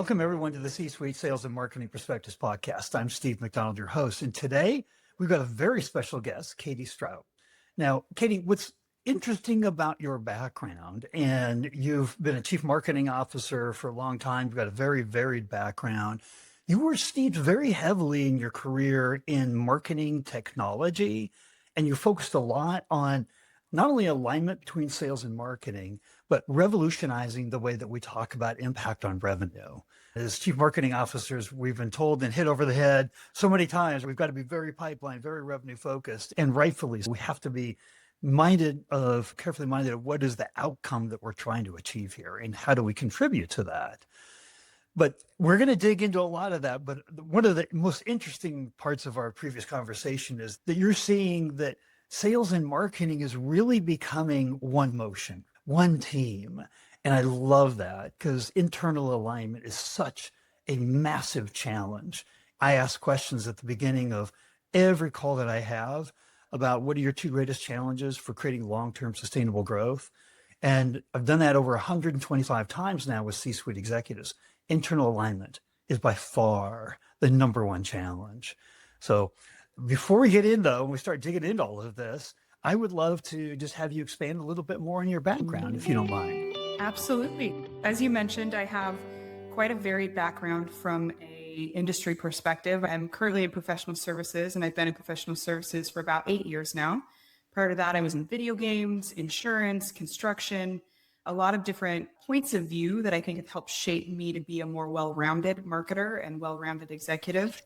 Welcome, everyone, to the C-Suite Sales and Marketing Perspectives podcast. I'm Steve McDonald, your host, and today we've got a very special guest, Katie Strout. Now, Katie, what's interesting about your background, and you've been a chief marketing officer for a long time, you've got a very varied background. You were steeped very heavily in your career in marketing technology, and you focused a lot on not only alignment between sales and marketing, but revolutionizing the way that we talk about impact on revenue. As chief marketing officers, we've been told and hit over the head so many times, we've got to be very pipeline, very revenue focused, and rightfully, we have to be carefully minded of what is the outcome that we're trying to achieve here and how do we contribute to that. But we're going to dig into a lot of that. But one of the most interesting parts of our previous conversation is that you're seeing that sales and marketing is really becoming one motion, one team. And I love that because internal alignment is such a massive challenge. I ask questions at the beginning of every call that I have about what are your two greatest challenges for creating long-term sustainable growth. And I've done that over 125 times now with C-suite executives. Internal alignment is by far the number one challenge. So before we get in, though, and we start digging into all of this, I would love to just have you expand a little bit more on your background, if you don't mind. Absolutely. As you mentioned, I have quite a varied background from a industry perspective. I'm currently in professional services, and I've been in professional services for about 8 years now. Prior to that, I was in video games, insurance, construction, a lot of different points of view that I think have helped shape me to be a more well-rounded marketer and well-rounded executive.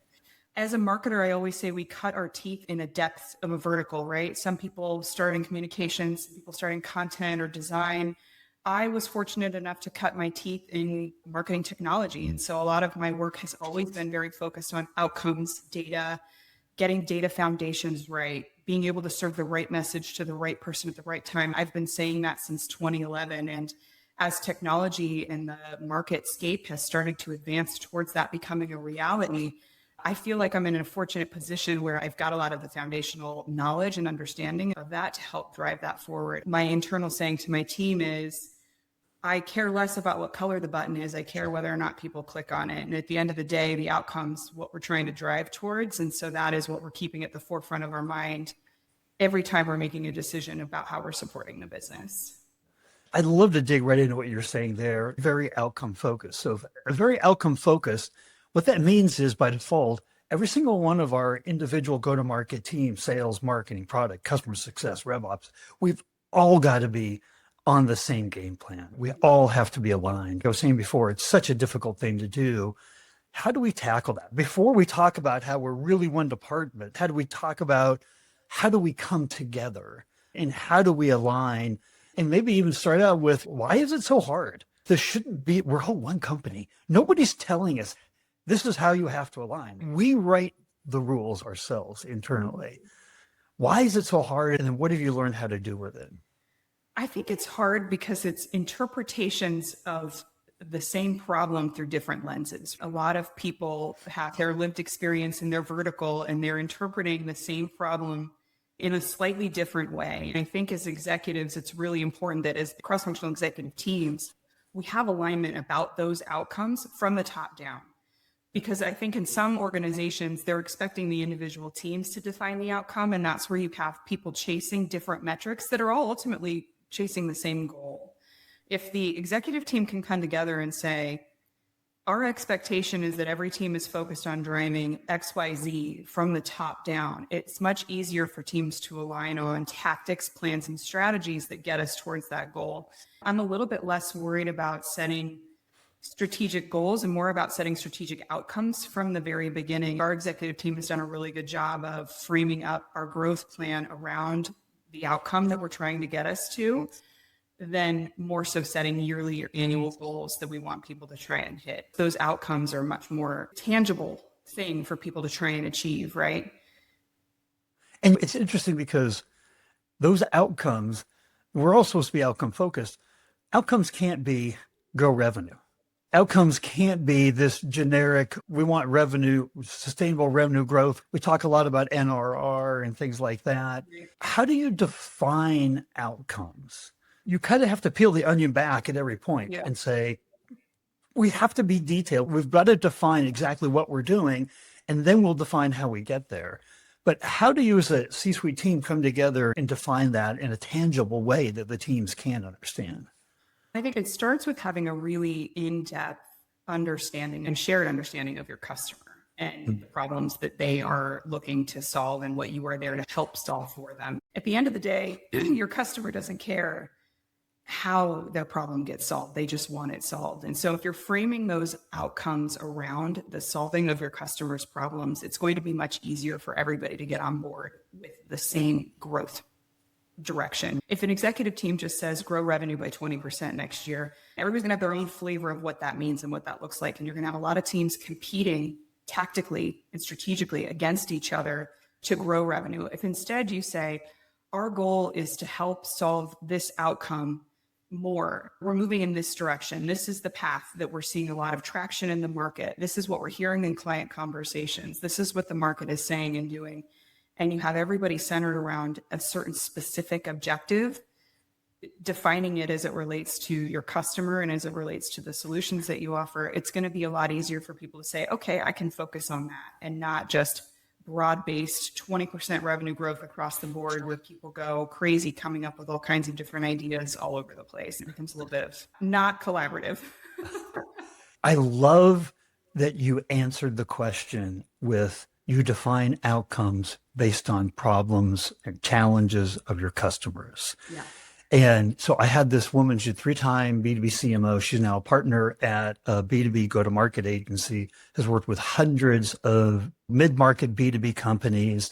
As a marketer, I always say we cut our teeth in a depth of a vertical, right? Some people start in communications, some people start in content or design. I was fortunate enough to cut my teeth in marketing technology. And so a lot of my work has always been very focused on outcomes, data, getting data foundations right, being able to serve the right message to the right person at the right time. I've been saying that since 2011. And as technology and the marketscape has started to advance towards that becoming a reality, I feel like I'm in a fortunate position where I've got a lot of the foundational knowledge and understanding of that to help drive that forward. My internal saying to my team is, I care less about what color the button is. I care whether or not people click on it. And at the end of the day, the outcome's what we're trying to drive towards. And so that is what we're keeping at the forefront of our mind every time we're making a decision about how we're supporting the business. I'd love to dig right into what you're saying there. Very outcome focused. So very outcome focused, what that means is by default, every single one of our individual go-to-market teams, sales, marketing, product, customer success, RevOps, we've all got to be on the same game plan. We all have to be aligned. I was saying before, it's such a difficult thing to do. How do we tackle that? Before we talk about how we're really one department, how do we talk about how do we come together and how do we align? And maybe even start out with, why is it so hard? This shouldn't be, we're all one company. Nobody's telling us this is how you have to align. We write the rules ourselves internally. Why is it so hard? And then what have you learned how to do with it? I think it's hard because it's interpretations of the same problem through different lenses. A lot of people have their lived experience in their vertical and they're interpreting the same problem in a slightly different way. And I think as executives, it's really important that as cross-functional executive teams, we have alignment about those outcomes from the top down. Because I think in some organizations, they're expecting the individual teams to define the outcome. And that's where you have people chasing different metrics that are all ultimately chasing the same goal. If the executive team can come together and say, our expectation is that every team is focused on driving XYZ from the top down, it's much easier for teams to align on tactics, plans, and strategies that get us towards that goal. I'm a little bit less worried about setting strategic goals and more about setting strategic outcomes from the very beginning. Our executive team has done a really good job of framing up our growth plan around the outcome that we're trying to get us to, then more so setting yearly or annual goals that we want people to try and hit. Those outcomes are a much more tangible thing for people to try and achieve, right? And it's interesting because those outcomes, we're all supposed to be outcome focused. Outcomes can't be grow revenue. Outcomes can't be this generic, we want revenue, sustainable revenue growth. We talk a lot about NRR and things like that. How do you define outcomes? You kind of have to peel the onion back at every point and say, We have to be detailed. We've got to define exactly what we're doing, and then we'll define how we get there. But how do you as a C-suite team come together and define that in a tangible way that the teams can understand? I think it starts with having a really in-depth understanding and shared understanding of your customer and the problems that they are looking to solve and what you are there to help solve for them. At the end of the day, your customer doesn't care how their problem gets solved. They just want it solved. And so if you're framing those outcomes around the solving of your customers' problems, it's going to be much easier for everybody to get on board with the same growth direction. If an executive team just says grow revenue by 20% next year, everybody's going to have their own flavor of what that means and what that looks like. And you're going to have a lot of teams competing tactically and strategically against each other to grow revenue. If instead you say, our goal is to help solve this outcome more, we're moving in this direction. This is the path that we're seeing a lot of traction in the market. This is what we're hearing in client conversations. This is what the market is saying and doing. And you have everybody centered around a certain specific objective, defining it as it relates to your customer and as it relates to the solutions that you offer. It's going to be a lot easier for people to say, okay, I can focus on that and not just broad-based 20% revenue growth across the board where people go crazy coming up with all kinds of different ideas all over the place. It becomes a little bit of not collaborative. I love that you answered the question with you define outcomes based on problems and challenges of your customers. Yeah. And so I had this woman, she's a 3-time B2B CMO. She's now a partner at a B2B go-to-market agency, has worked with hundreds of mid-market B2B companies.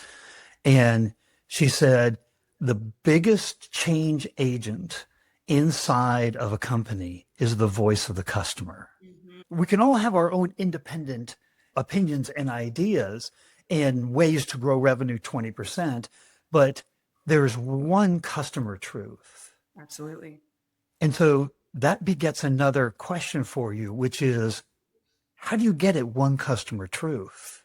And she said, the biggest change agent inside of a company is the voice of the customer. Mm-hmm. We can all have our own independent opinions and ideas and ways to grow revenue 20%, but there's one customer truth. Absolutely. And so that begets another question for you, which is, how do you get at one customer truth?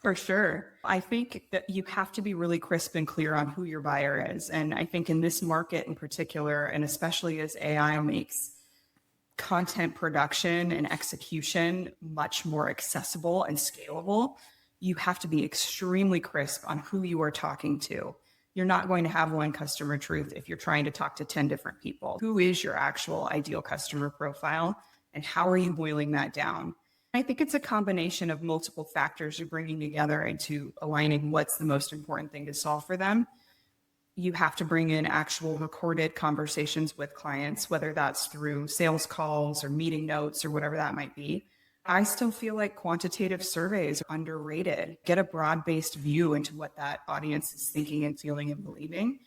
For sure. I think that you have to be really crisp and clear on who your buyer is. And I think in this market in particular, and especially as AI makes content production and execution much more accessible and scalable, you have to be extremely crisp on who you are talking to. You're not going to have one customer truth if you're trying to talk to 10 different people. Who is your actual ideal customer profile and how are you boiling that down? I think it's a combination of multiple factors you're bringing together into aligning what's the most important thing to solve for them. You have to bring in actual recorded conversations with clients, whether that's through sales calls or meeting notes or whatever that might be. I still feel like quantitative surveys are underrated. Get a broad-based view into what that audience is thinking and feeling and believing.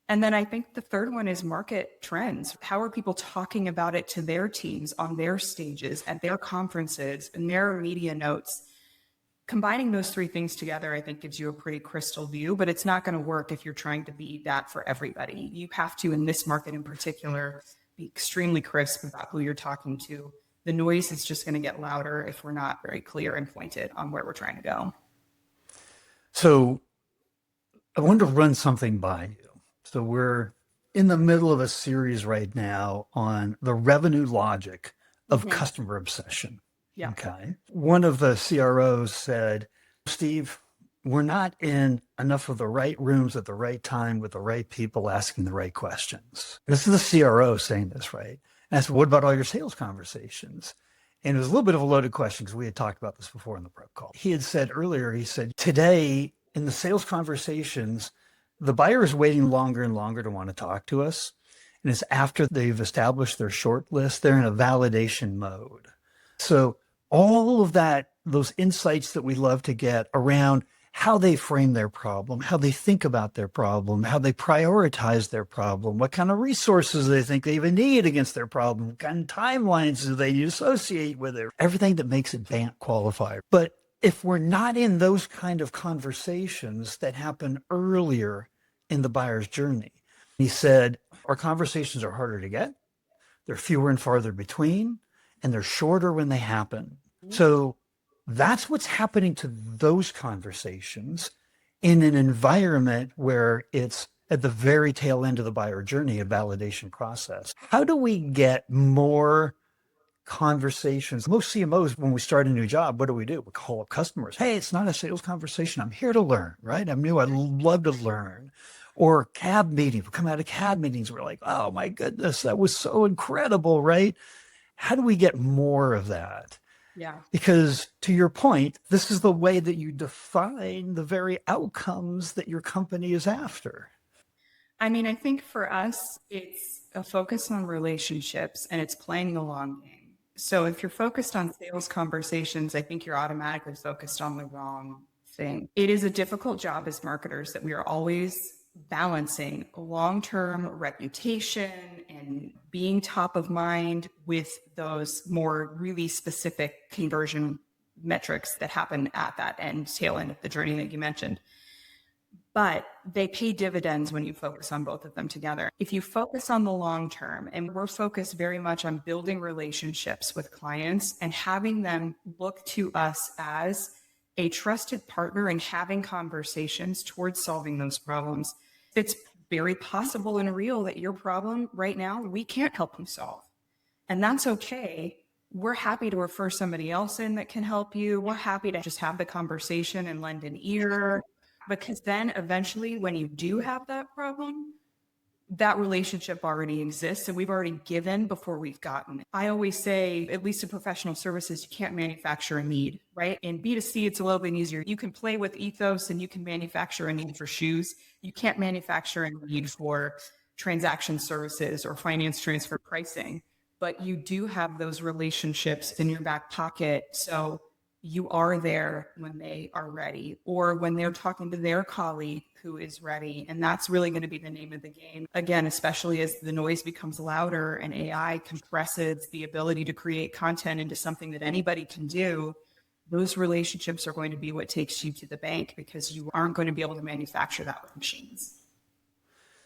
And then I think the third one is market trends. How are people talking about it to their teams on their stages, at their conferences, in their media notes? Combining those three things together, I think, gives you a pretty crystal view, but it's not going to work if you're trying to be that for everybody. You have to, in this market in particular, be extremely crisp about who you're talking to. The noise is just going to get louder if we're not very clear and pointed on where we're trying to go. So I wanted to run something by you. So we're in the middle of a series right now on the revenue logic of customer obsession. Yeah. Okay. One of the CROs said, Steve, we're not in enough of the right rooms at the right time with the right people asking the right questions. This is the CRO saying this, right? And I said, what about all your sales conversations? And it was a little bit of a loaded question because we had talked about this before in the prep call. He had said earlier, he said, today in the sales conversations, the buyer is waiting longer and longer to want to talk to us. And it's after they've established their short list, they're in a validation mode. So all of that, those insights that we love to get around how they frame their problem, how they think about their problem, how they prioritize their problem, what kind of resources they think they even need against their problem, what kind of timelines do they associate with it, everything that makes it BANT qualified. But if we're not in those kind of conversations that happen earlier in the buyer's journey, he said, our conversations are harder to get, they're fewer and farther between, and they're shorter when they happen. So that's what's happening to those conversations in an environment where it's at the very tail end of the buyer journey, a validation process. How do we get more conversations. Most CMOs, when we start a new job, what do? We call up customers. Hey, it's not a sales conversation. I'm here to learn, right? I'm new. I'd love to learn. Or CAB meetings. We come out of CAB meetings. We're like, oh my goodness, that was so incredible, right? How do we get more of that? Yeah. Because to your point, this is the way that you define the very outcomes that your company is after. I mean, I think for us, it's a focus on relationships and it's playing the long game. So if you're focused on sales conversations, I think you're automatically focused on the wrong thing. It is a difficult job as marketers that we are always balancing long-term reputation and being top of mind with those more really specific conversion metrics that happen at that tail end of the journey that you mentioned. But they pay dividends when you focus on both of them together. If you focus on the long term, and we're focused very much on building relationships with clients and having them look to us as a trusted partner and having conversations towards solving those problems, it's very possible and real that your problem right now, we can't help you solve. And that's okay. We're happy to refer somebody else in that can help you. We're happy to just have the conversation and lend an ear. Because then eventually, when you do have that problem, that relationship already exists and we've already given before we've gotten. I always say, at least in professional services, you can't manufacture a need, right? In B2C, it's a little bit easier. You can play with ethos and you can manufacture a need for shoes. You can't manufacture a need for transaction services or finance transfer pricing, but you do have those relationships in your back pocket. So you are there when they are ready or when they're talking to their colleague who is ready. And that's really going to be the name of the game. Again, especially as the noise becomes louder and AI compresses the ability to create content into something that anybody can do, those relationships are going to be what takes you to the bank because you aren't going to be able to manufacture that with machines.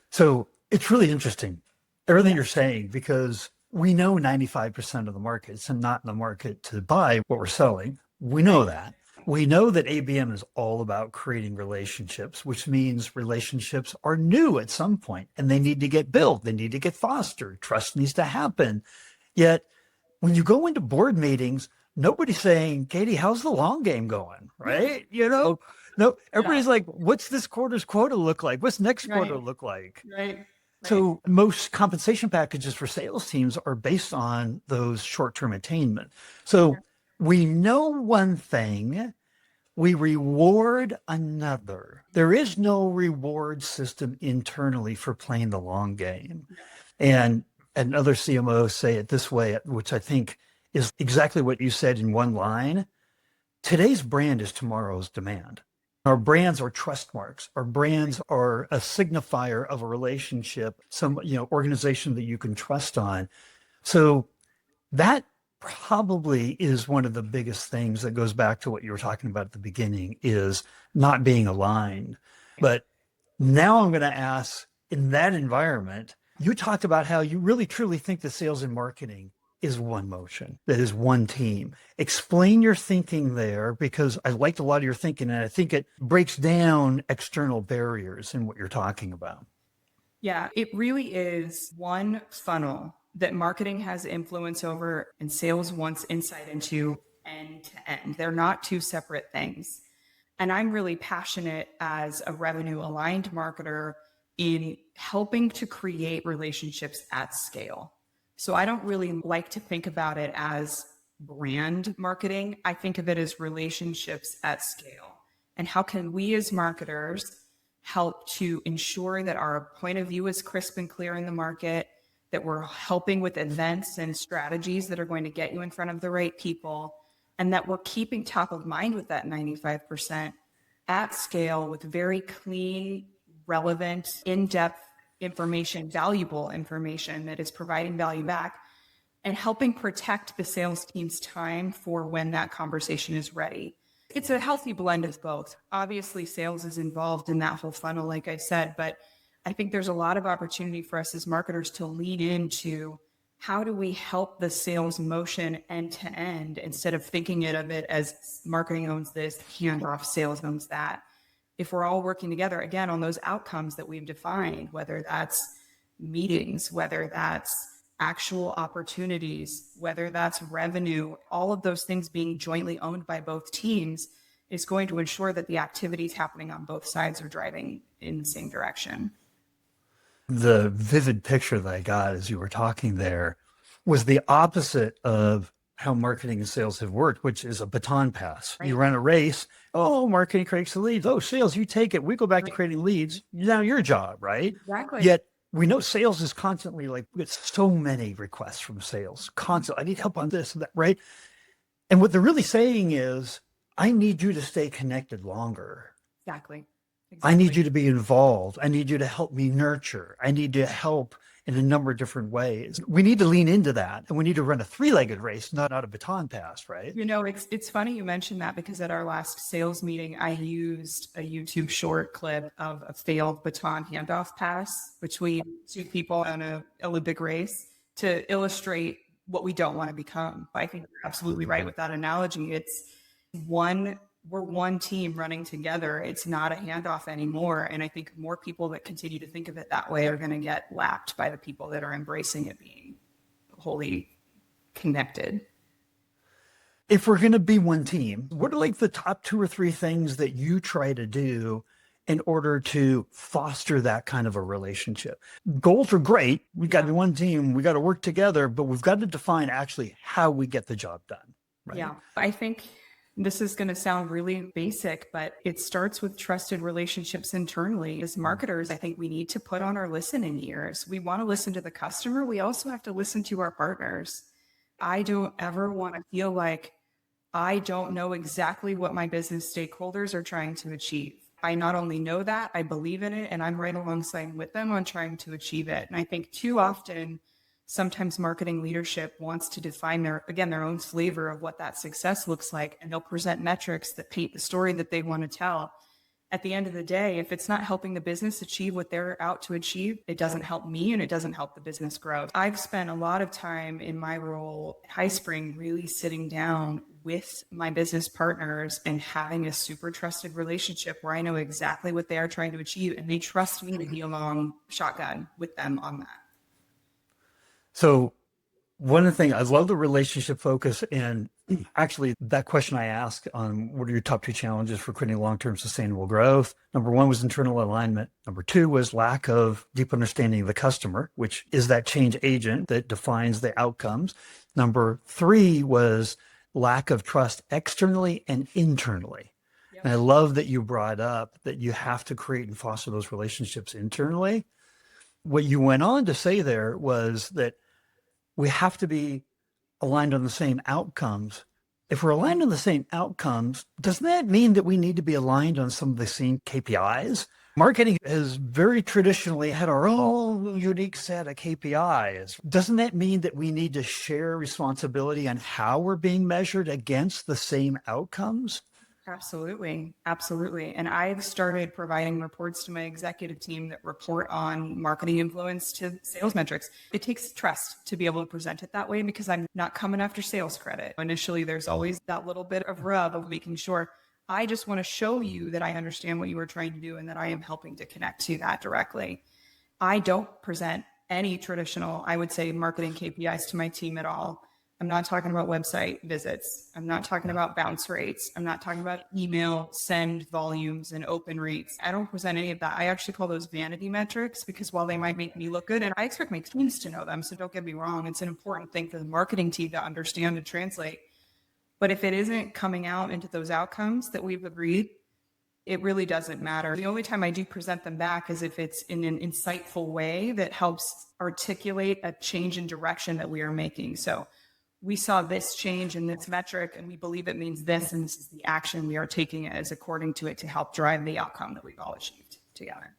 So it's really interesting, everything you're saying, because we know 95% of the markets and not in the market to buy what we're selling. We know that. We know that ABM is all about creating relationships, which means relationships are new at some point and they need to get built. They need to get fostered. Trust needs to happen. Yet when you go into board meetings, nobody's saying, Katie, how's the long game going? Right? No, everybody's like, what's this quarter's quota look like? What's next quarter look like? Right. So most compensation packages for sales teams are based on those short-term attainment. So we know one thing, we reward another. There is no reward system internally for playing the long game. And other CMOs say it this way, which I think is exactly what you said in one line. Today's brand is tomorrow's demand. Our brands are trust marks. Our brands are a signifier of a relationship, some organization that you can trust on. So that probably is one of the biggest things that goes back to what you were talking about at the beginning is not being aligned. But now I'm going to ask, in that environment, you talked about how you really truly think that sales and marketing is one motion, that is one team. Explain your thinking there because I liked a lot of your thinking and I think it breaks down external barriers in what you're talking about. Yeah, it really is one funnel that marketing has influence over and sales wants insight into end to end. They're not two separate things. And I'm really passionate as a revenue aligned marketer in helping to create relationships at scale. So I don't really like to think about it as brand marketing. I think of it as relationships at scale. And how can we as marketers help to ensure that our point of view is crisp and clear in the market, that we're helping with events and strategies that are going to get you in front of the right people, and that we're keeping top of mind with that 95% at scale with very clean, relevant, in-depth information, valuable information that is providing value back and helping protect the sales team's time for when that conversation is ready. It's a healthy blend of both. Obviously, sales is involved in that whole funnel, like I said, but I think there's a lot of opportunity for us as marketers to lean into how do we help the sales motion end to end instead of thinking of it as marketing owns this, handoff, sales owns that. If we're all working together, again, on those outcomes that we've defined, whether that's meetings, whether that's actual opportunities, whether that's revenue, all of those things being jointly owned by both teams is going to ensure that the activities happening on both sides are driving in the same direction. The vivid picture that I got as you were talking there was the opposite of how marketing and sales have worked, which is a baton pass. You Right. run a race. Oh, marketing creates the leads. Oh, sales, you take it. We go back to Right. creating leads. Now your job, right? Exactly. Yet we know sales is constantly like, we get so many requests from sales. Constantly, I need help on this and that, right? And what they're really saying is, I need you to stay connected longer. Exactly. I need Exactly. you to be involved. I need you to help me nurture. I need to help in a number of different ways. We need to lean into that, and we need to run a three-legged race, not a baton pass, right? It's funny you mentioned that because at our last sales meeting, I used a YouTube short clip of a failed baton handoff pass between two people on a Olympic race to illustrate what we don't want to become. I think you're absolutely right with that analogy. We're one team running together. It's not a handoff anymore. And I think more people that continue to think of it that way are going to get lapped by the people that are embracing it being wholly connected. If we're going to be one team, what are like the top two or three things that you try to do in order to foster that kind of a relationship? Goals are great. We got to be one team. We got to work together, but we've got to define actually how we get the job done. Right? Yeah. I think this is going to sound really basic, but it starts with trusted relationships internally. As marketers, I think we need to put on our listening ears. We want to listen to the customer. We also have to listen to our partners. I don't ever want to feel like I don't know exactly what my business stakeholders are trying to achieve. I not only know that, I believe in it, and I'm right alongside with them on trying to achieve it. And I think too often, sometimes marketing leadership wants to define their own flavor of what that success looks like, and they'll present metrics that paint the story that they want to tell. At the end of the day, if it's not helping the business achieve what they're out to achieve, it doesn't help me and it doesn't help the business grow. I've spent a lot of time in my role at Highspring really sitting down with my business partners and having a super trusted relationship where I know exactly what they are trying to achieve and they trust me to be along shotgun with them on that. So one of the things, I love the relationship focus, and actually that question I asked on what are your top two challenges for creating long-term sustainable growth? Number one was internal alignment. Number two was lack of deep understanding of the customer, which is that change agent that defines the outcomes. Number three was lack of trust externally and internally. Yep. And I love that you brought up that you have to create and foster those relationships internally. What you went on to say there was that we have to be aligned on the same outcomes. If we're aligned on the same outcomes, doesn't that mean that we need to be aligned on some of the same KPIs? Marketing has very traditionally had our own unique set of KPIs. Doesn't that mean that we need to share responsibility on how we're being measured against the same outcomes? Absolutely. Absolutely. And I've started providing reports to my executive team that report on marketing influence to sales metrics. It takes trust to be able to present it that way because I'm not coming after sales credit. Initially, there's always that little bit of rub of making sure I just want to show you that I understand what you were trying to do and that I am helping to connect to that directly. I don't present any traditional, I would say, marketing KPIs to my team at all. I'm not talking about website visits. I'm not talking about bounce rates. I'm not talking about email send volumes and open rates. I don't present any of that. I actually call those vanity metrics because while they might make me look good, and I expect my teams to know them, so don't get me wrong, it's an important thing for the marketing team to understand and translate. But if it isn't coming out into those outcomes that we've agreed, it really doesn't matter. The only time I do present them back is if it's in an insightful way that helps articulate a change in direction that we are making. So we saw this change in this metric and we believe it means this, and this is the action we are taking as according to it to help drive the outcome that we've all achieved together.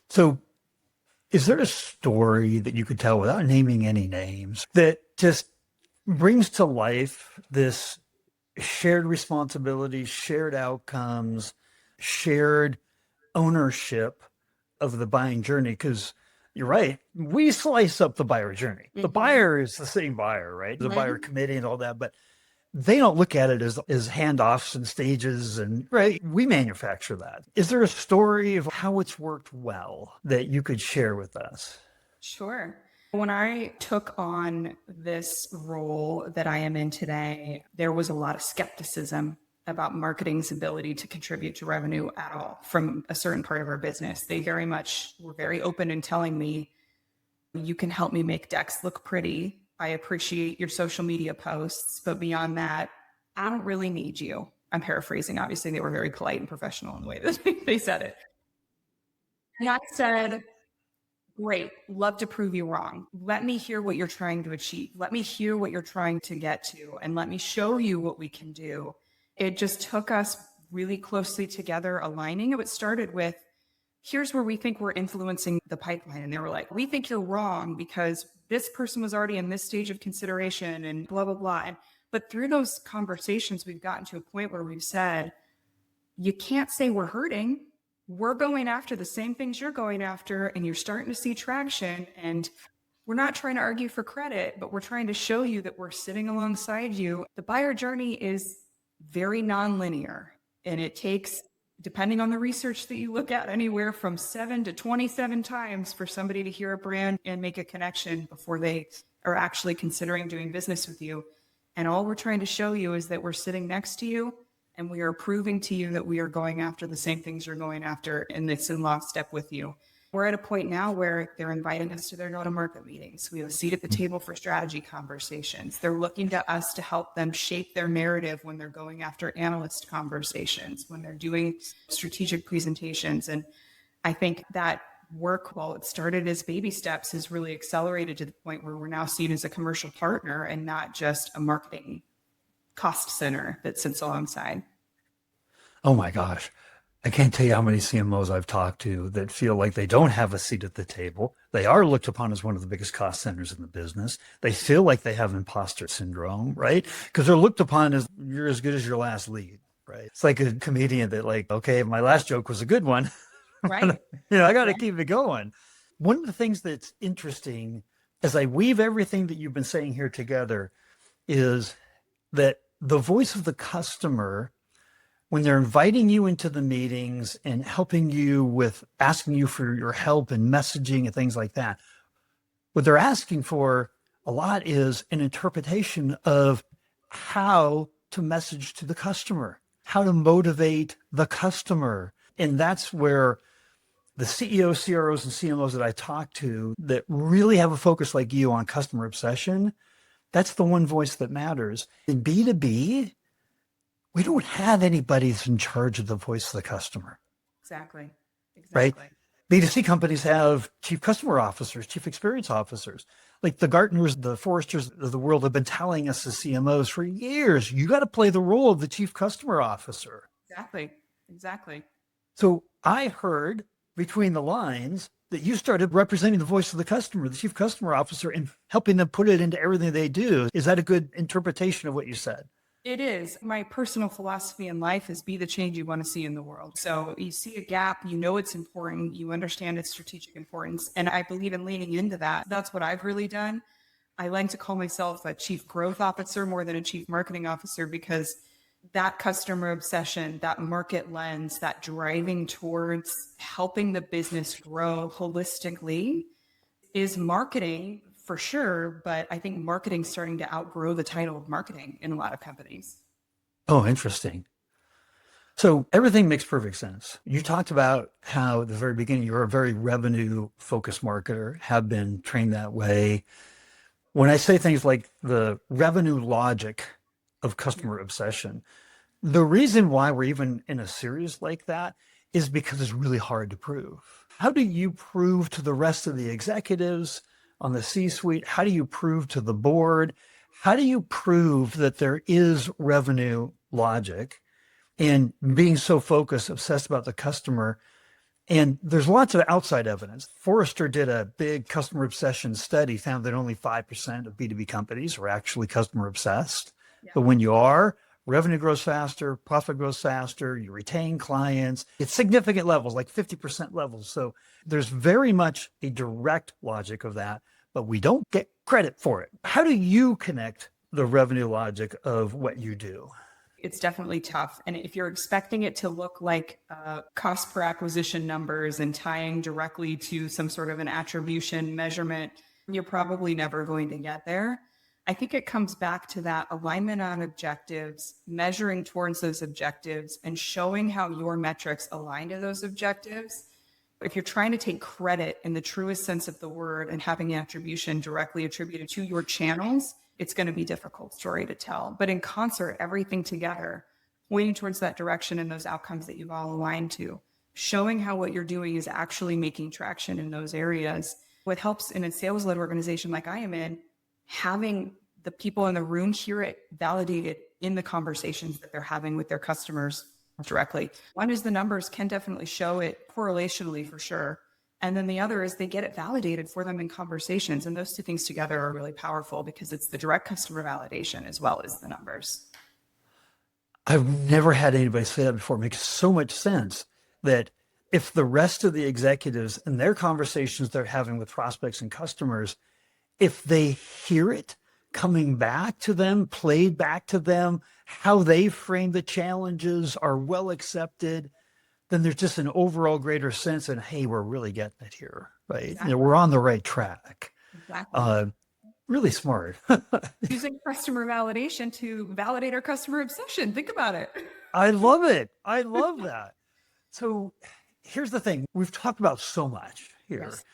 So is there a story that you could tell without naming any names that just brings to life this shared responsibility, shared outcomes, shared ownership of the buying journey? Because you're right, we slice up the buyer journey. The buyer is the same buyer, right? The buyer committee and all that, but they don't look at it as handoffs and stages, and right, we manufacture that. Is there a story of how it's worked well that you could share with us? Sure. When I took on this role that I am in today, there was a lot of skepticism about marketing's ability to contribute to revenue at all from a certain part of our business. They very much were very open in telling me, you can help me make decks look pretty. I appreciate your social media posts, but beyond that, I don't really need you. I'm paraphrasing. Obviously, they were very polite and professional in the way that they said it. And I said, great, love to prove you wrong. Let me hear what you're trying to achieve. Let me hear what you're trying to get to, and let me show you what we can do. It just took us really closely together, aligning. It started with, here's where we think we're influencing the pipeline. And they were like, we think you're wrong because this person was already in this stage of consideration and blah, blah, blah. But through those conversations, we've gotten to a point where we've said, you can't say we're hurting. We're going after the same things you're going after, and you're starting to see traction. And we're not trying to argue for credit, but we're trying to show you that we're sitting alongside you. The buyer journey is very nonlinear, and it takes, depending on the research that you look at, anywhere from 7 to 27 times for somebody to hear a brand and make a connection before they are actually considering doing business with you. And all we're trying to show you is that we're sitting next to you, and we are proving to you that we are going after the same things you're going after, and it's in lockstep with you. We're at a point now where they're inviting us to their go-to-market meetings. We have a seat at the table for strategy conversations. They're looking to us to help them shape their narrative when they're going after analyst conversations, when they're doing strategic presentations. And I think that work, while it started as baby steps, has really accelerated to the point where we're now seen as a commercial partner and not just a marketing cost center that sits alongside. Oh my gosh. I can't tell you how many CMOs I've talked to that feel like they don't have a seat at the table. They are looked upon as one of the biggest cost centers in the business. They feel like they have imposter syndrome, right? Because they're looked upon as, you're as good as your last lead, right? It's like a comedian that like, okay, my last joke was a good one. Right. I got to keep it going. One of the things that's interesting as I weave everything that you've been saying here together is that the voice of the customer, when they're inviting you into the meetings and helping you with asking you for your help and messaging and things like that, what they're asking for a lot is an interpretation of how to message to the customer, how to motivate the customer. And that's where the CEOs, CROs, and CMOs that I talk to that really have a focus like you on customer obsession, that's the one voice that matters. In B2B, we don't have anybody that's in charge of the voice of the customer. Exactly. Right? B2C companies have chief customer officers, chief experience officers. Like the Gartners, the Forresters of the world have been telling us as CMOs for years, you got to play the role of the chief customer officer. Exactly. So I heard between the lines that you started representing the voice of the customer, the chief customer officer, and helping them put it into everything they do. Is that a good interpretation of what you said? It is. My personal philosophy in life is be the change you want to see in the world. So you see a gap, you know it's important, you understand its strategic importance, and I believe in leaning into that. That's what I've really done. I like to call myself a chief growth officer more than a chief marketing officer, because that customer obsession, that market lens, that driving towards helping the business grow holistically is marketing for sure. But I think marketing's starting to outgrow the title of marketing in a lot of companies. Oh, interesting. So everything makes perfect sense. You talked about how at the very beginning, you're a very revenue focused marketer, have been trained that way. When I say things like the revenue logic of customer obsession, the reason why we're even in a series like that is because it's really hard to prove. How do you prove to the rest of the executives on the C-suite? How do you prove to the board? How do you prove that there is revenue logic and being so focused, obsessed about the customer? And there's lots of outside evidence. Forrester did a big customer obsession study, found that only 5% of B2B companies are actually customer obsessed. Yeah. But when you are, revenue grows faster, profit grows faster, you retain clients. It's significant levels, like 50% levels. So there's very much a direct logic of that, but we don't get credit for it. How do you connect the revenue logic of what you do? It's definitely tough. And if you're expecting it to look like cost per acquisition numbers and tying directly to some sort of an attribution measurement, you're probably never going to get there. I think it comes back to that alignment on objectives, measuring towards those objectives, and showing how your metrics align to those objectives. If you're trying to take credit in the truest sense of the word and having attribution directly attributed to your channels, it's going to be a difficult story to tell. But in concert, everything together, pointing towards that direction and those outcomes that you've all aligned to, showing how what you're doing is actually making traction in those areas. What helps in a sales-led organization like I am in, having the people in the room hear it validated in the conversations that they're having with their customers directly. One is the numbers can definitely show it correlationally for sure. And then the other is they get it validated for them in conversations. And those two things together are really powerful because it's the direct customer validation as well as the numbers. I've never had anybody say that before. It makes so much sense that if the rest of the executives and their conversations they're having with prospects and customers, if they hear it coming back to them, played back to them, how they frame the challenges are well accepted, then there's just an overall greater sense and hey, we're really getting it here, right? Exactly. We're on the right track. Exactly. Really smart. Using customer validation to validate our customer obsession. Think about it. I love it. I love that. So here's the thing. We've talked about so much here. Yes.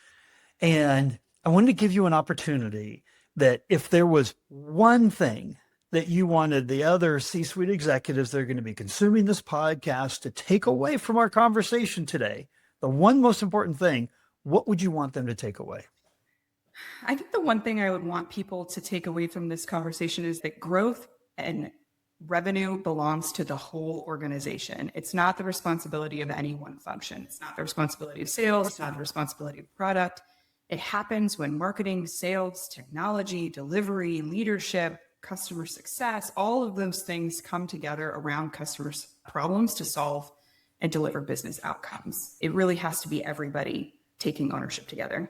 And I wanted to give you an opportunity that if there was one thing that you wanted the other C-suite executives that are going to be consuming this podcast to take away from our conversation today, the one most important thing, what would you want them to take away? I think the one thing I would want people to take away from this conversation is that growth and revenue belongs to the whole organization. It's not the responsibility of any one function. It's not the responsibility of sales. It's not the responsibility of product. It happens when marketing, sales, technology, delivery, leadership, customer success, all of those things come together around customers' problems to solve and deliver business outcomes. It really has to be everybody taking ownership together.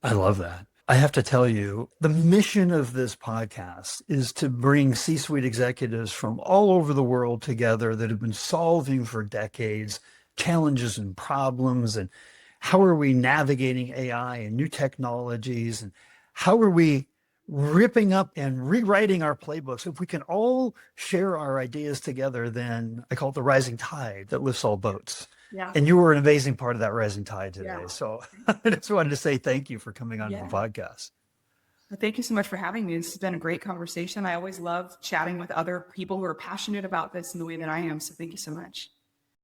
I love that. I have to tell you, the mission of this podcast is to bring C-suite executives from all over the world together that have been solving for decades challenges and problems, and how are we navigating AI and new technologies, and how are we ripping up and rewriting our playbooks. If we can all share our ideas together, then I call it the rising tide that lifts all boats. Yeah. And you were an amazing part of that rising tide today. Yeah. So I just wanted to say thank you for coming on the podcast. Well, thank you so much for having me. This has been a great conversation. I always love chatting with other people who are passionate about this in the way that I am. So thank you so much.